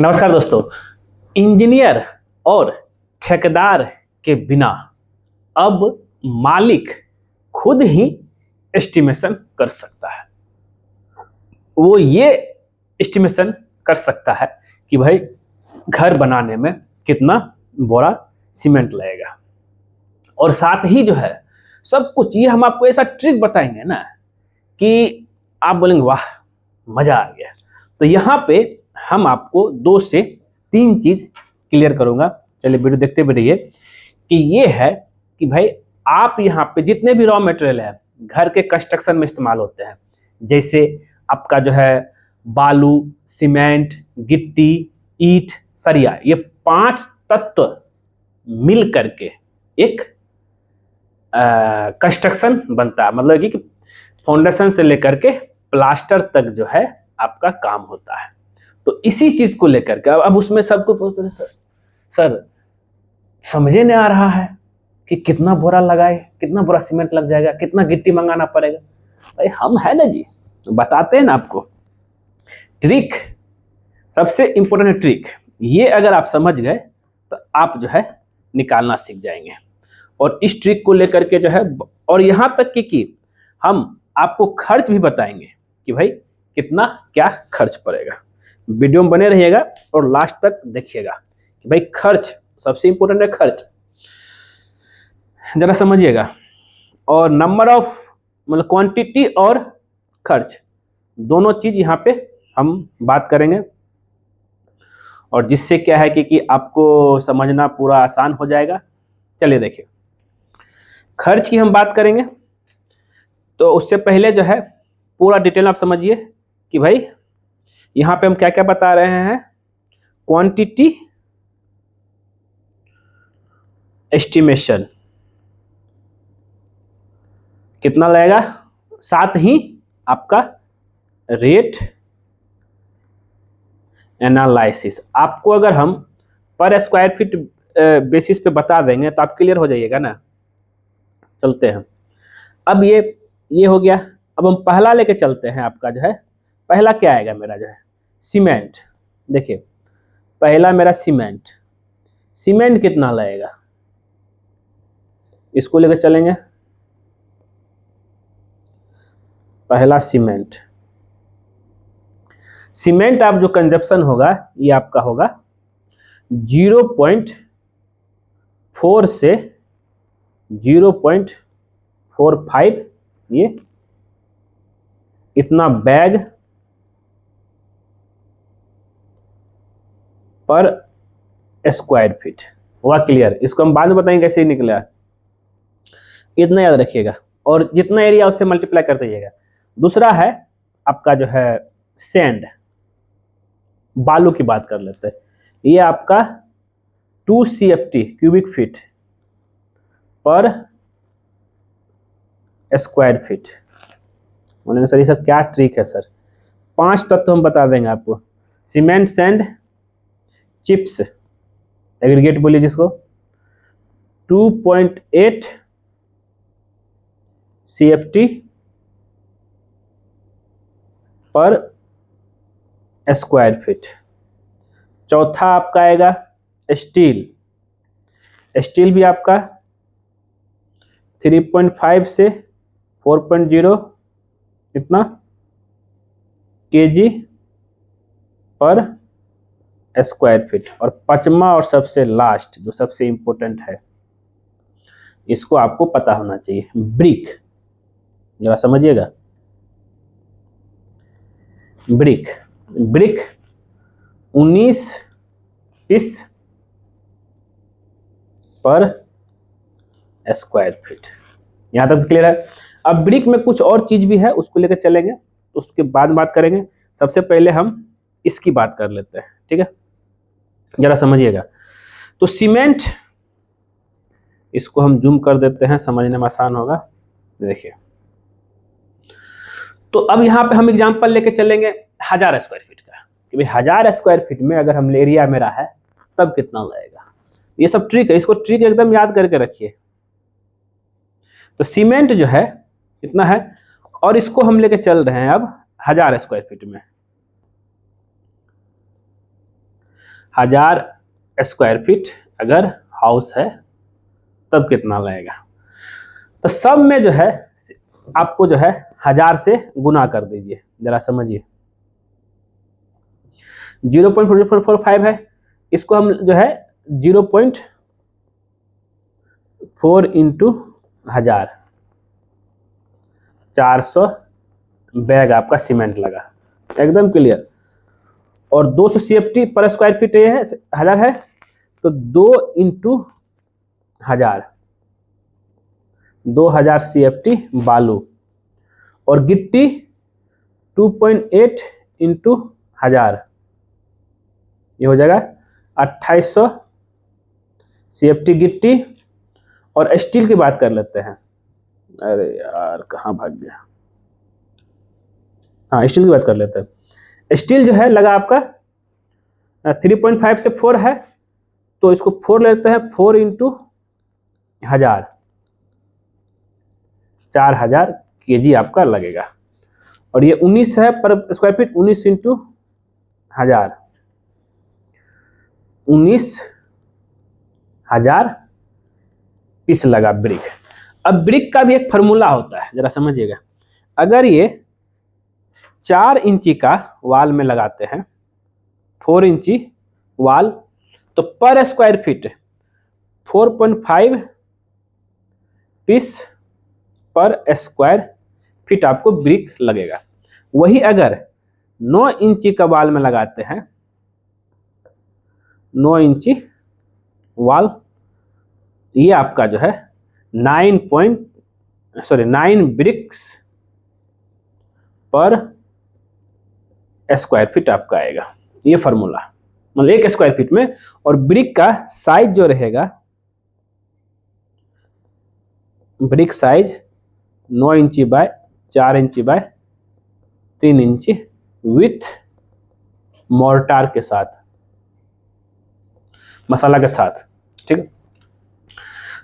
नमस्कार दोस्तों। इंजीनियर और ठेकेदार के बिना अब मालिक खुद ही एस्टिमेशन कर सकता है। वो ये एस्टिमेशन कर सकता है कि भाई घर बनाने में कितना बोरा सीमेंट लगेगा, और साथ ही जो है सब कुछ ये हम आपको ऐसा ट्रिक बताएंगे ना कि आप बोलेंगे वाह मजा आ गया। तो यहाँ पे हम आपको 2 से 3 चीज क्लियर करूंगा। चलिए वीडियो देखते हुए रहिए कि ये है कि भाई आप यहाँ पे जितने भी रॉ मटेरियल है घर के कंस्ट्रक्शन में इस्तेमाल होते हैं, जैसे आपका जो है बालू, सीमेंट, गिट्टी, ईंट, सरिया, ये 5 तत्व मिल करके एक कंस्ट्रक्शन बनता है। मतलब कि फाउंडेशन से लेकर के प्लास्टर तक जो है आपका काम होता है। तो इसी चीज को लेकर के अब उसमें सबको पूछते हैं सर समझे नहीं आ रहा है कि कितना बोरा लगाए, कितना बोरा सीमेंट लग जाएगा, कितना गिट्टी मंगाना पड़ेगा। भाई हम है ना जी, बताते हैं ना आपको ट्रिक। सबसे इंपॉर्टेंट ट्रिक ये अगर आप समझ गए तो आप जो है निकालना सीख जाएंगे। और इस ट्रिक को लेकर के जो है, और यहां तक कि हम आपको खर्च भी बताएंगे कि भाई कितना क्या खर्च पड़ेगा। वीडियो में बने रहिएगा और लास्ट तक देखिएगा कि भाई खर्च सबसे इंपॉर्टेंट है। खर्च जरा समझिएगा। और नंबर ऑफ मतलब क्वांटिटी और खर्च दोनों चीज यहाँ पे हम बात करेंगे, और जिससे क्या है कि आपको समझना पूरा आसान हो जाएगा। चलिए देखिए, खर्च की हम बात करेंगे तो उससे पहले जो है पूरा डिटेल आप समझिए कि भाई यहाँ पे हम क्या क्या बता रहे हैं। क्वांटिटी एस्टिमेशन कितना लगेगा, साथ ही आपका रेट एनालिसिस। आपको अगर हम पर स्क्वायर फीट बेसिस पे बता देंगे तो आप क्लियर हो जाइएगा ना। चलते हैं, अब ये हो गया। अब हम पहला लेके चलते हैं। आपका जो है पहला क्या आएगा मेरा जो है सीमेंट। देखिए पहला मेरा सीमेंट, सीमेंट कितना लगेगा इसको लेकर चलेंगे। पहला सीमेंट, सीमेंट आप जो कंजप्शन होगा ये आपका होगा 0.4 से 0.45 ये इतना बैग पर स्क्वायर फीट हुआ। क्लियर? इसको हम बाद में बताएंगे कैसे निकला, इतना याद रखिएगा और जितना एरिया उससे मल्टीप्लाई कर दीजिएगा। दूसरा है आपका जो है सैंड, बालू की बात कर लेते हैं। ये आपका 2 CFT क्यूबिक फीट पर स्क्वायर फीट। बोलेंगे सर ये सब क्या ट्रिक है सर? 5 तत्व हम बता देंगे आपको। सीमेंट, सैंड, चिप्स, एग्रीगेट बोलिए जिसको, 2.8 CFT पर स्क्वायर फीट। चौथा आपका आएगा स्टील, स्टील भी आपका 3.5 से 4.0 इतना केजी पर स्क्वायर फीट। और पांचवा और सबसे लास्ट जो सबसे इंपॉर्टेंट है, इसको आपको पता होना चाहिए, ब्रिक। जरा समझिएगा, ब्रिक, ब्रिक 19 पीस पर स्क्वायर फीट। यहां तक क्लियर है? अब ब्रिक में कुछ और चीज भी है, उसको लेकर चलेंगे तो उसके बाद बात करेंगे। सबसे पहले हम इसकी बात कर लेते हैं, ठीक है? जरा समझिएगा। तो सीमेंट, इसको हम जूम कर देते हैं, समझने में आसान होगा। देखिए, तो अब यहाँ पे हम एग्जांपल लेके चलेंगे 1000 स्क्वायर फीट का, कि भाई 1000 स्क्वायर फीट में अगर हम एरिया मेरा है तब कितना लगेगा। ये सब ट्रिक है, इसको ट्रिक एकदम याद करके रखिए। तो सीमेंट जो है इतना है, और इसको हम लेके चल रहे हैं अब 1000 स्क्वायर फीट में। 1000 स्क्वायर फीट अगर हाउस है तब कितना लगेगा। तो सब में जो है आपको जो है 1000 से गुना कर दीजिए, जरा समझिए। 0.4445 है, इसको हम जो है 0.4 इंटू 1000, 400 बैग आपका सीमेंट लगा, एकदम क्लियर। और 200 CFT पर स्क्वायर फीट ये है 1000 है, तो 2 इंटू 1000, 2000 CFT बालू। और गिट्टी 2.8 इंटू 1000, ये हो जाएगा 2800 CFT गिट्टी। और स्टील की बात कर लेते हैं, अरे यार कहाँ भाग गया, हाँ स्टील की बात कर लेते हैं। स्टील जो है लगा आपका 3.5 से 4 है, तो इसको 4 लेते हैं, 4 इंटू 1000, 4000 kg आपका लगेगा। और ये 19 है पर स्क्वायर फीट, 19 इंटू 1000, 19,000 पीस लगा ब्रिक। अब ब्रिक का भी एक फार्मूला होता है, जरा समझिएगा। अगर ये 4 इंची का वाल में लगाते हैं, 4 इंची वाल, तो पर स्क्वायर फीट 4.5 पीस पर स्क्वायर फीट आपको ब्रिक लगेगा। वही अगर 9 इंची का वाल में लगाते हैं, 9 इंची वाल, ये आपका जो है 9 ब्रिक्स पर स्क्वायर फीट आपका आएगा, ये फार्मूला। मतलब 1 स्क्वायर फीट में। और ब्रिक का साइज जो रहेगा, ब्रिक साइज 9 इंची बाय 4 इंची बाय 3 इंची विथ मोर्टार के साथ, मसाला के साथ, ठीक है।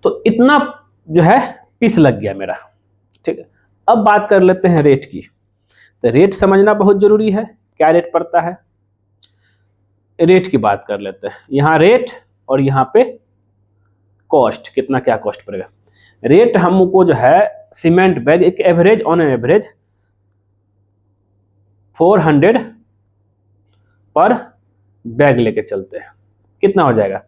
तो इतना जो है पीस लग गया मेरा, ठीक है। अब बात कर लेते हैं रेट की। तो रेट समझना बहुत जरूरी है, क्या रेट पड़ता है, रेट की बात कर लेते हैं। यहाँ रेट और यहाँ पे कॉस्ट, कितना क्या कॉस्ट पड़ेगा। रेट हमको जो है सीमेंट बैग एक एवरेज, ऑन एवरेज 400 पर बैग लेके चलते हैं। कितना हो जाएगा,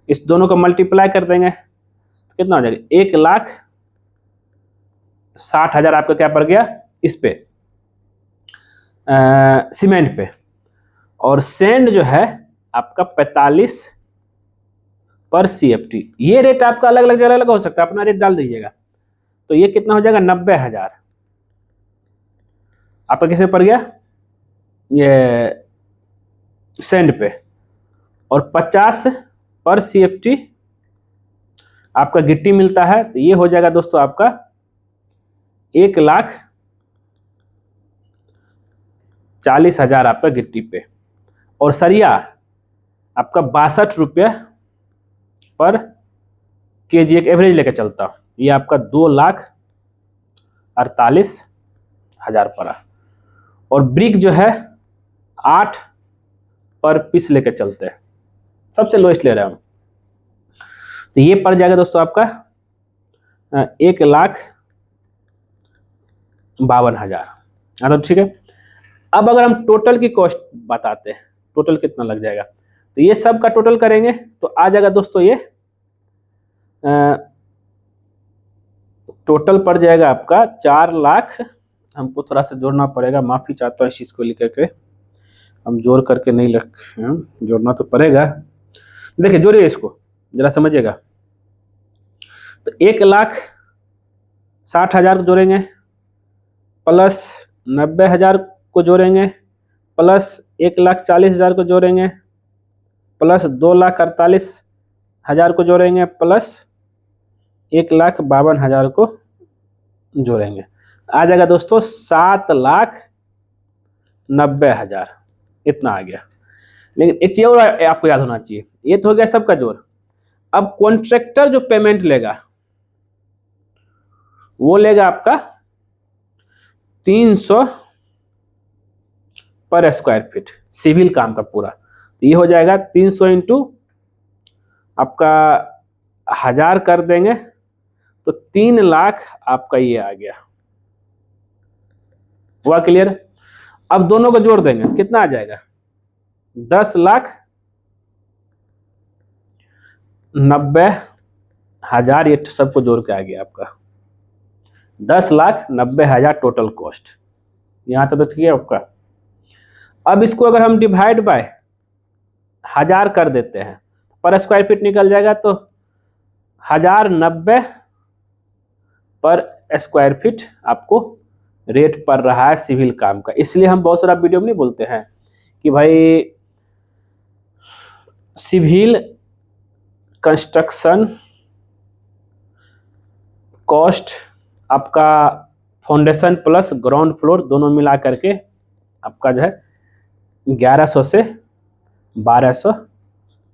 इस दोनों को मल्टीप्लाई कर देंगे तो कितना हो जाएगा, 1,60,000 आपका क्या पड़ गया इस पे सीमेंट पे। और सैंड जो है आपका 45 पर CFT। ये रेट आपका अलग अलग अलग हो सकता है, अपना रेट डाल दीजिएगा। तो ये कितना हो जाएगा, 90,000 आपका किसे पड़ गया, ये सैंड पे। और 50 पर CFT आपका गिट्टी मिलता है, तो ये हो जाएगा दोस्तों आपका 1,40,000 आपका गिट्टी पे। और सरिया आपका 62 रुपये पर केजी एक एवरेज लेकर चलता हूँ, ये आपका 2,48,000 पड़ा। और ब्रिक जो है 8 पर पीस लेकर चलते हैं, सबसे लोएस्ट ले रहा हूँ, तो ये पड़ जाएगा दोस्तों आपका 1,52,000। तो ठीक है। अब अगर हम टोटल की कॉस्ट बताते हैं, टोटल कितना लग जाएगा, तो ये सब का टोटल करेंगे तो आ जाएगा दोस्तों, ये टोटल पड़ जाएगा आपका 4 लाख। हमको थोड़ा सा जोड़ना पड़ेगा, माफी चाहता हूँ इस चीज को लेकर के, हम जोड़ करके नहीं रखे हैं, जोड़ना तो पड़ेगा। देखिए जोड़िए इसको, जरा समझिएगा। तो 1,60,000 को जोड़ेंगे, प्लस 90,000 को जोड़ेंगे, प्लस 1,40,000 को जोड़ेंगे, प्लस 2,48,000 को जोड़ेंगे, प्लस 1,52,000 को जोड़ेंगे। आ जाएगा दोस्तों 7,90,000, इतना आ गया। लेकिन एक चीज और आपको याद होना चाहिए, ये तो हो गया सबका जोड़। अब कॉन्ट्रैक्टर जो पेमेंट लेगा वो लेगा आपका 300 पर स्क्वायर फीट, सिविल काम का पूरा। ये हो जाएगा 300 इंटू आपका 1000 कर देंगे तो 3 लाख आपका ये आ गया। हुआ क्लियर? अब दोनों को जोड़ देंगे, कितना आ जाएगा? 10,90,000, ये सबको जोड़ के आ गया आपका 10,90,000 टोटल कॉस्ट। यहां तक तो ठीक है आपका। अब इसको अगर हम डिवाइड बाय 1000 कर देते हैं, पर स्क्वायर फीट निकल जाएगा, तो 1090 पर स्क्वायर फीट आपको रेट पड़ रहा है सिविल काम का। इसलिए हम बहुत सारा वीडियो में नहीं बोलते हैं कि भाई सिविल कंस्ट्रक्शन कॉस्ट आपका फाउंडेशन प्लस ग्राउंड फ्लोर दोनों मिला करके आपका जो है 1100 से 1200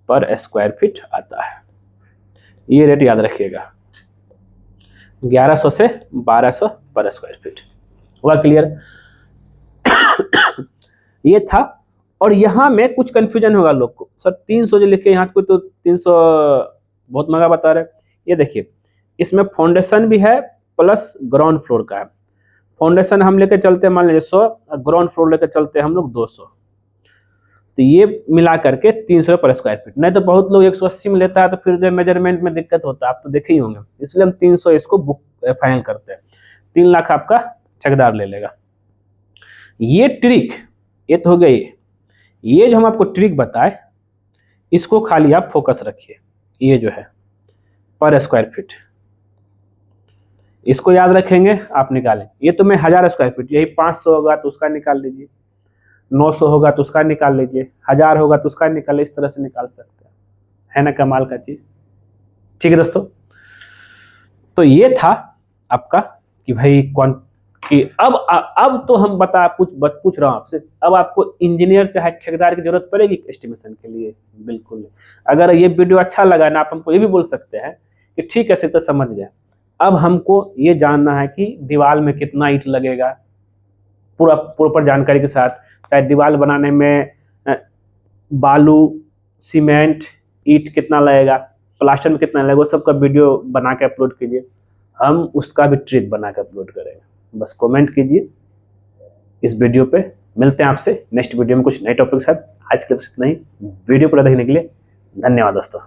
पर स्क्वायर फीट आता है। ये रेट याद रखिएगा, 1100 से 1200 पर स्क्वायर फीट। हुआ क्लियर? ये था। और यहाँ में कुछ कंफ्यूजन होगा लोग को, सर 300 जो लिखे यहाँ कोई तो 300 बहुत महंगा बता रहे। ये देखिए, इसमें फाउंडेशन भी है प्लस ग्राउंड फ्लोर का है। फाउंडेशन हम लेकर चलते हैं मान लीजिए 100, ग्राउंड फ्लोर लेकर चलते हैं हम लोग 200, तो ये मिला करके 300 पर स्क्वायर फीट। नहीं तो बहुत लोग 180 में लेता है, तो फिर जो मेजरमेंट में दिक्कत होता है, आप तो देखे ही होंगे। इसलिए हम 300 इसको बुक फाइनल करते हैं। 3 लाख आपका ठेकेदार ले लेगा। ये ट्रिक, ये तो हो गई। ये जो हम आपको ट्रिक बताए, इसको खाली आप फोकस रखिए। ये जो है पर स्क्वायर फीट, इसको याद रखेंगे, आप निकालें। ये तो मैं 1000 स्क्वायर फीट, यही 500 होगा तो उसका निकाल लीजिए, 900 होगा तो उसका निकाल लीजिए, 1000 होगा तो उसका निकाल, इस तरह से निकाल सकते हैं। है ना कमाल का चीज? ठीक है दोस्तों, तो ये था आपका कि भाई कौन कि अब तो हम पूछ रहा हूं आपसे, अब आपको इंजीनियर चाहे ठेकेदार की जरूरत पड़ेगी एस्टिमेशन के लिए? बिल्कुल। अगर ये वीडियो अच्छा लगा ना, आप हमको ये भी बोल सकते हैं कि ठीक है, तो समझ गए। अब हमको ये जानना है कि दीवार में कितना ईंट लगेगा, पूरा प्रॉपर जानकारी के साथ। चाहे दीवार बनाने में बालू, सीमेंट, ईंट कितना लगेगा, प्लास्टर में कितना लगेगा, वो सब का वीडियो बना के अपलोड कीजिए। हम उसका भी ट्रिक बना के अपलोड करेंगे। बस कमेंट कीजिए इस वीडियो पे। मिलते हैं आपसे नेक्स्ट वीडियो में कुछ नए टॉपिक के साथ। आज के लिए इतना ही। वीडियो पूरा देखने के लिए धन्यवाद दोस्तों।